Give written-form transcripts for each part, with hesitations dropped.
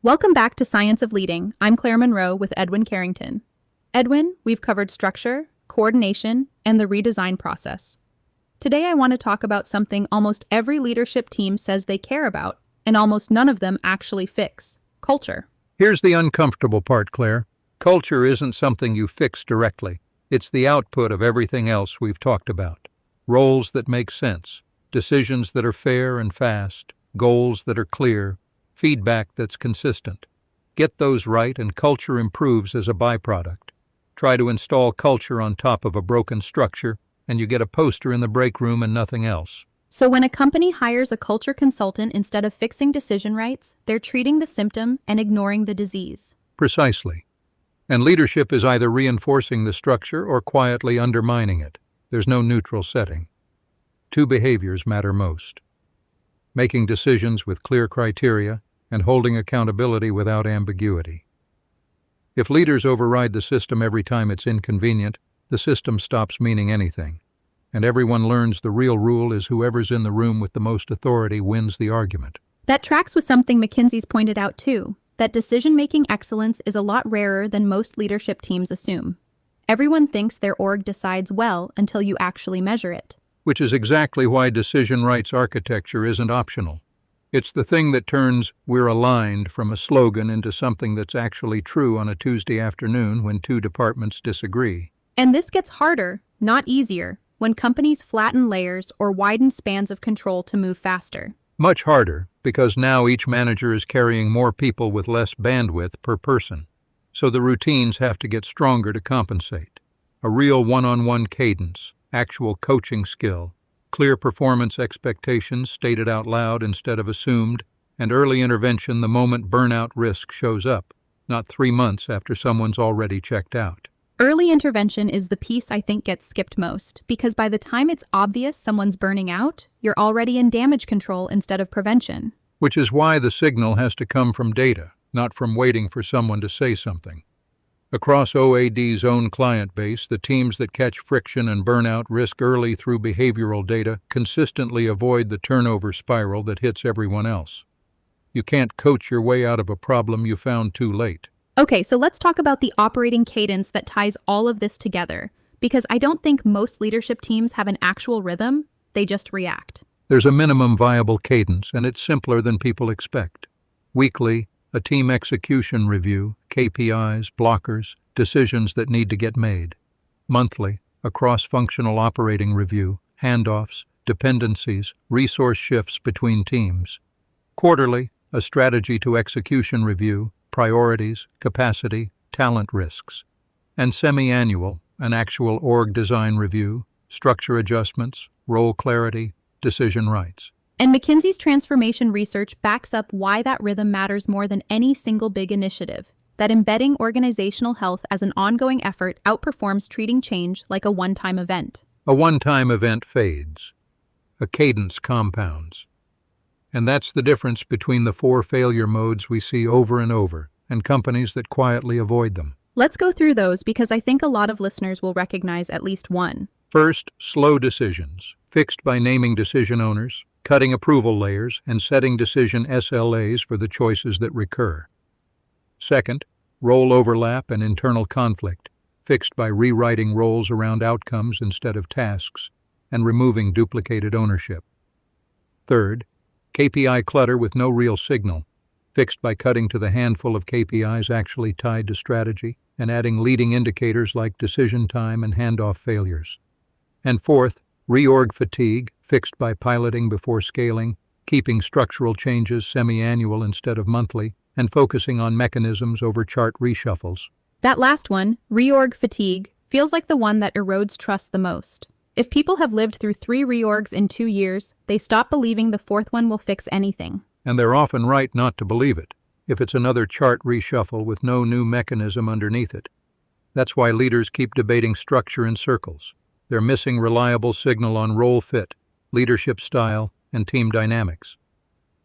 Welcome back to Science of Leading. I'm Claire Monroe with Edwin Carrington. Edwin, we've covered structure, coordination, and the redesign process. Today I want to talk about something almost every leadership team says they care about, and almost none of them actually fix: culture. Here's the uncomfortable part, Claire. Culture isn't something you fix directly. It's the output of everything else we've talked about. Roles that make sense, decisions that are fair and fast, goals that are clear, feedback that's consistent. Get those right and culture improves as a byproduct. Try to install culture on top of a broken structure, and you get a poster in the break room and nothing else. So when a company hires a culture consultant instead of fixing decision rights, they're treating the symptom and ignoring the disease. Precisely. And leadership is either reinforcing the structure or quietly undermining it. There's no neutral setting. Two behaviors matter most: making decisions with clear criteria and holding accountability without ambiguity. If leaders override the system every time it's inconvenient, the system stops meaning anything, and everyone learns the real rule is whoever's in the room with the most authority wins the argument. That tracks with something McKinsey's pointed out too, that decision-making excellence is a lot rarer than most leadership teams assume. Everyone thinks their org decides well until you actually measure it. Which is exactly why decision rights architecture isn't optional. It's the thing that turns "we're aligned" from a slogan into something that's actually true on a Tuesday afternoon when two departments disagree. And this gets harder, not easier, when companies flatten layers or widen spans of control to move faster. Much harder, because now each manager is carrying more people with less bandwidth per person. So the routines have to get stronger to compensate. A real one-on-one cadence, actual coaching skill, clear performance expectations stated out loud instead of assumed, and early intervention the moment burnout risk shows up, not 3 months after someone's already checked out. Early intervention is the piece I think gets skipped most, because by the time it's obvious someone's burning out, you're already in damage control instead of prevention. Which is why the signal has to come from data, not from waiting for someone to say something. Across OAD's own client base, the teams that catch friction and burnout risk early through behavioral data consistently avoid the turnover spiral that hits everyone else. You can't coach your way out of a problem you found too late. Okay, so let's talk about the operating cadence that ties all of this together, because I don't think most leadership teams have an actual rhythm, they just react. There's a minimum viable cadence, and it's simpler than people expect. Weekly, a team execution review, KPIs, blockers, decisions that need to get made. Monthly, a cross-functional operating review, handoffs, dependencies, resource shifts between teams. Quarterly, a strategy to execution review, priorities, capacity, talent risks. And semi-annual, an actual org design review, structure adjustments, role clarity, decision rights. And McKinsey's transformation research backs up why that rhythm matters more than any single big initiative, that embedding organizational health as an ongoing effort outperforms treating change like a one-time event. A one-time event fades. A cadence compounds. And that's the difference between the 4 failure modes we see over and over, and companies that quietly avoid them. Let's go through those because I think a lot of listeners will recognize at least one. First, slow decisions, fixed by naming decision owners, cutting approval layers, and setting decision SLAs for the choices that recur. Second, role overlap and internal conflict, fixed by rewriting roles around outcomes instead of tasks, and removing duplicated ownership. Third, KPI clutter with no real signal, fixed by cutting to the handful of KPIs actually tied to strategy and adding leading indicators like decision time and handoff failures. And fourth, reorg fatigue, fixed by piloting before scaling, keeping structural changes semi-annual instead of monthly, and focusing on mechanisms over chart reshuffles. That last one, reorg fatigue, feels like the one that erodes trust the most. If people have lived through 3 reorgs in 2 years, they stop believing the 4th one will fix anything. And they're often right not to believe it, if it's another chart reshuffle with no new mechanism underneath it. That's why leaders keep debating structure in circles. They're missing reliable signal on role fit, leadership style, and team dynamics.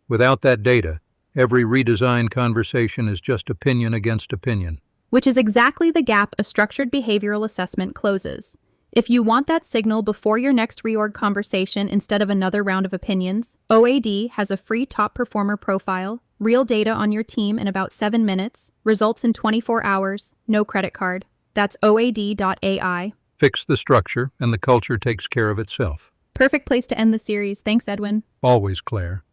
Without that data, every redesign conversation is just opinion against opinion. Which is exactly the gap a structured behavioral assessment closes. If you want that signal before your next reorg conversation instead of another round of opinions, OAD has a free top performer profile Real data on your team in about 7 minutes. Results in 24 hours. No credit card. That's OAD.ai. Fix the structure, and the culture takes care of itself. Perfect place to end the series. Thanks, Edwin. Always, Claire.